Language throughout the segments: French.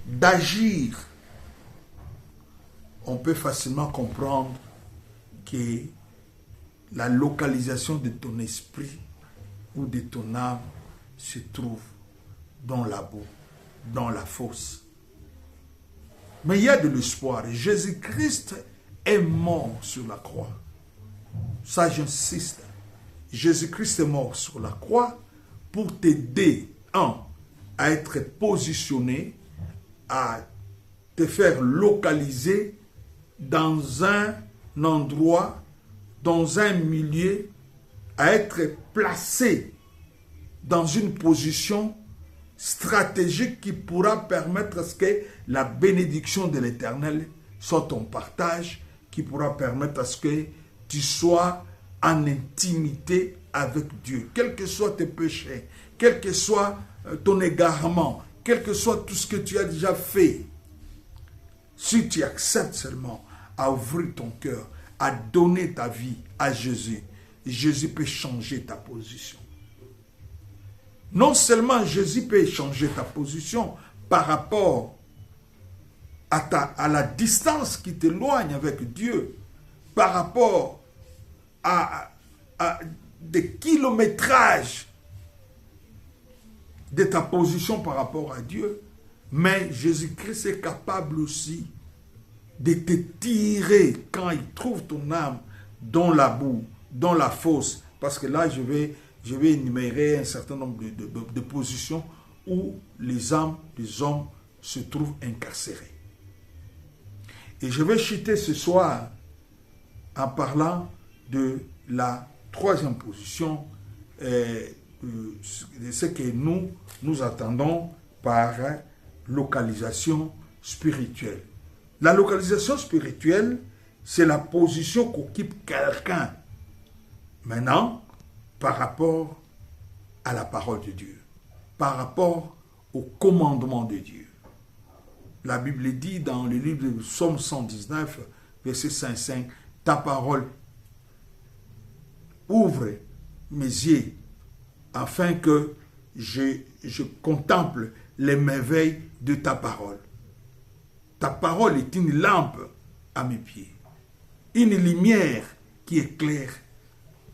d'agir, on peut facilement comprendre que la localisation de ton esprit ou de ton âme se trouve dans la boue, dans la fosse. Mais il y a de l'espoir. Jésus-Christ est mort sur la croix. Ça, j'insiste. Jésus-Christ est mort sur la croix pour t'aider, à être positionné, à te faire localiser dans un endroit, dans un milieu, à être placé dans une position stratégique qui pourra permettre à ce que la bénédiction de l'Éternel soit ton partage, qui pourra permettre à ce que tu sois en intimité avec Dieu, quels que soient tes péchés, quel que soit ton égarement, quel que soit tout ce que tu as déjà fait. Si tu acceptes seulement à ouvrir ton cœur, à donner ta vie à Jésus, Jésus peut changer ta position. Non seulement Jésus peut changer ta position par rapport à la distance qui t'éloigne avec Dieu, par rapport à des kilométrages de ta position par rapport à Dieu, mais Jésus-Christ est capable aussi de te tirer quand il trouve ton âme dans la boue, dans la fosse, parce que là je vais énumérer un certain nombre de positions où les âmes des hommes se trouvent incarcérées. Et je vais chuter ce soir en parlant de la troisième position, de ce que nous attendons par localisation spirituelle. La localisation spirituelle, c'est la position qu'occupe quelqu'un maintenant par rapport à la parole de Dieu, par rapport au commandement de Dieu. La Bible dit dans le livre de Psaume 119, verset 5, « Ta parole ouvre mes yeux afin que je contemple les merveilles de ta parole. Ta parole est une lampe à mes pieds, une lumière qui éclaire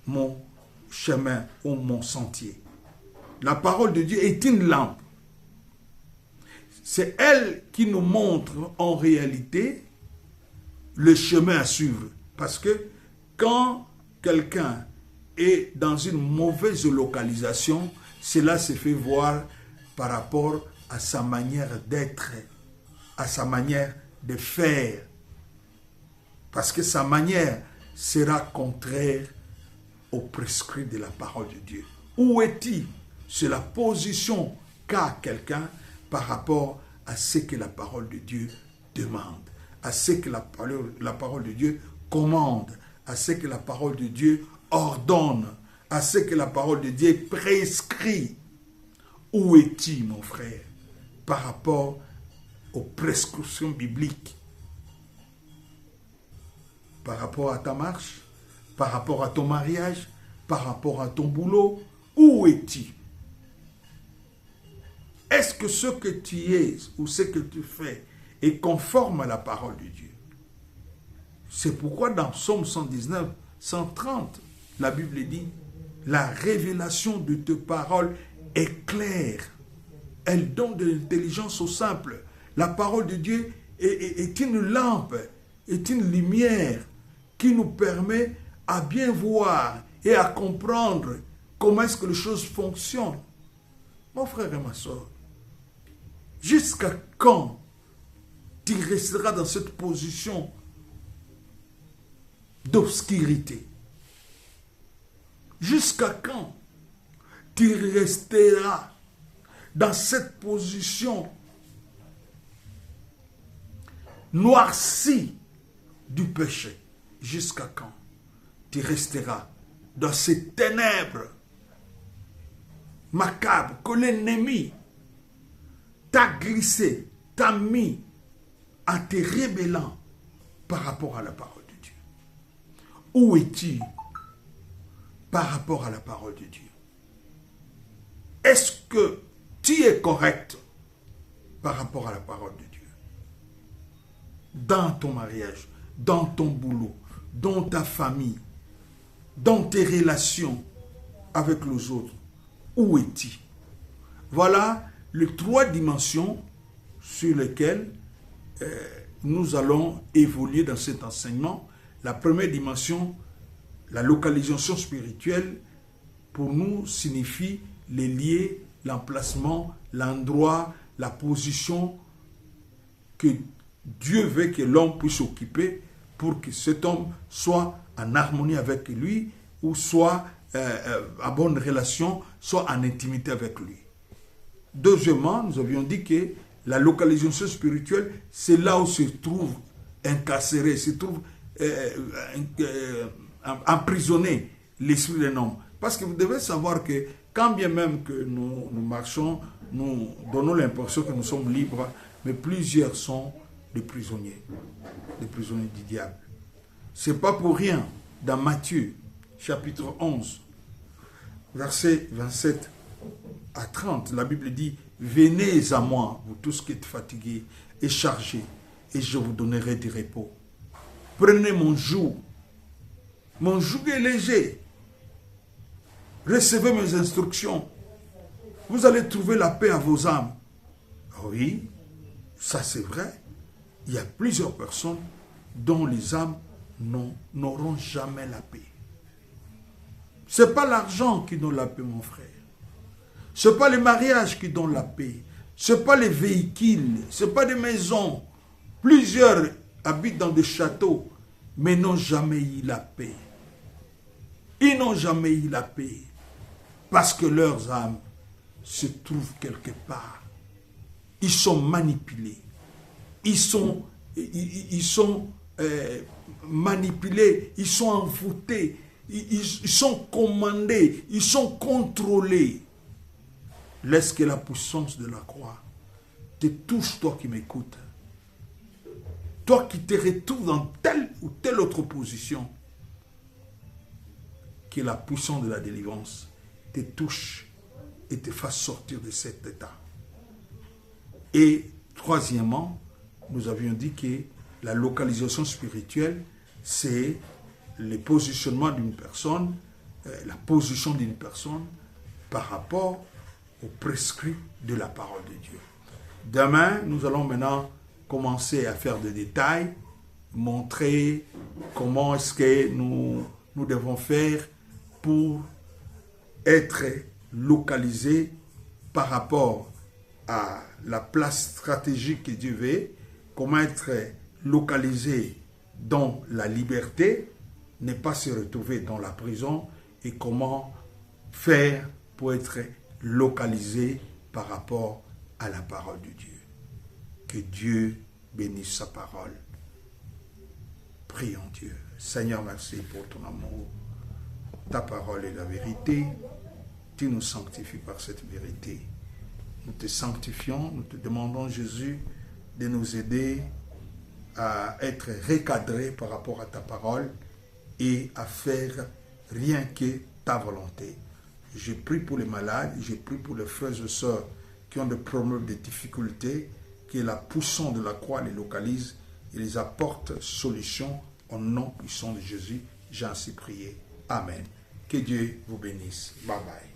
mon chemin ou mon sentier. » La parole de Dieu est une lampe. C'est elle qui nous montre en réalité le chemin à suivre. Parce que quand quelqu'un est dans une mauvaise localisation, cela se fait voir par rapport à sa manière d'être, à sa manière de faire. Parce que sa manière sera contraire aux prescrits de la parole de Dieu. Où est-il? C'est la position qu'a quelqu'un par rapport à ce que la parole de Dieu demande, à ce que la parole de Dieu commande, à ce que la parole de Dieu ordonne, à ce que la parole de Dieu prescrit. Où es-tu, mon frère, par rapport aux prescriptions bibliques? Par rapport à ta marche, par rapport à ton mariage, par rapport à ton boulot, où es-tu? Est-ce que ce que tu es ou ce que tu fais est conforme à la parole de Dieu? C'est pourquoi dans Psaume 119, 130, la Bible dit, la révélation de tes paroles est claire. Elle donne de l'intelligence aux simples. La parole de Dieu est une lampe, est une lumière qui nous permet à bien voir et à comprendre comment est-ce que les choses fonctionnent. Mon frère et ma soeur, jusqu'à quand tu resteras dans cette position d'obscurité? Jusqu'à quand tu resteras dans cette position noircie du péché? Jusqu'à quand tu resteras dans ces ténèbres macabres que l'ennemi t'a glissé, t'a mis en te rébellant par rapport à la parole de Dieu? Où es-tu par rapport à la parole de Dieu? Est-ce que tu es correct par rapport à la parole de Dieu. Dans ton mariage, dans ton boulot, dans ta famille, dans tes relations avec les autres. Où es-tu? Voilà les 3 dimensions sur lesquelles nous allons évoluer dans cet enseignement. La première dimension, la localisation spirituelle, pour nous signifie les liens, l'emplacement, l'endroit, la position que Dieu veut que l'homme puisse occuper pour que cet homme soit en harmonie avec lui ou soit en bonne relation, soit en intimité avec lui. Deuxièmement, nous avions dit que la localisation spirituelle, c'est là où se trouve incarcéré, se trouve emprisonné l'esprit d'un homme. Parce que vous devez savoir que quand bien même que nous marchons, nous donnons l'impression que nous sommes libres, mais plusieurs sont des prisonniers du diable. Ce n'est pas pour rien, dans Matthieu, chapitre 11, versets 27 à 30, la Bible dit « Venez à moi, vous tous qui êtes fatigués et chargés, et je vous donnerai du repos. Prenez mon joug est léger. Recevez mes instructions. Vous allez trouver la paix à vos âmes. » Oui, ça c'est vrai. Il y a plusieurs personnes dont les âmes n'auront jamais la paix. Ce n'est pas l'argent qui donne la paix, mon frère. Ce n'est pas les mariages qui donnent la paix. Ce n'est pas les véhicules. Ce n'est pas des maisons. Plusieurs habitent dans des châteaux, mais n'ont jamais eu la paix. Ils n'ont jamais eu la paix parce que leurs âmes se trouvent quelque part. Ils sont manipulés. Ils sont manipulés. Ils sont envoûtés. Ils sont commandés. Ils sont contrôlés. Laisse que la puissance de la croix te touche, toi qui m'écoutes. Toi qui te retrouves dans telle ou telle autre position. Que la puissance de la délivrance te touche et te fasse sortir de cet état. Et troisièmement, nous avions dit que la localisation spirituelle, c'est le positionnement d'une personne, la position d'une personne par rapport au prescrit de la parole de Dieu. Demain, nous allons maintenant commencer à faire des détails, montrer comment est-ce que nous devons faire pour être localisés par rapport à la place stratégique que Dieu veut, comment être localisé dans la liberté, ne pas se retrouver dans la prison, et comment faire pour être localisé par rapport à la parole de Dieu. Que Dieu bénisse sa parole. Prions Dieu. Seigneur, merci pour ton amour. Ta parole est la vérité. Tu nous sanctifies par cette vérité. Nous te sanctifions, nous te demandons, Jésus, de nous aider à être recadrés par rapport à ta parole et à faire rien que ta volonté. Je prie pour les malades, je prie pour les frères et sœurs qui ont des problèmes, des difficultés, que la puissance de la croix les localise et les apporte solution au nom puissant de Jésus. J'ai ainsi prié. Amen. Que Dieu vous bénisse. Bye bye.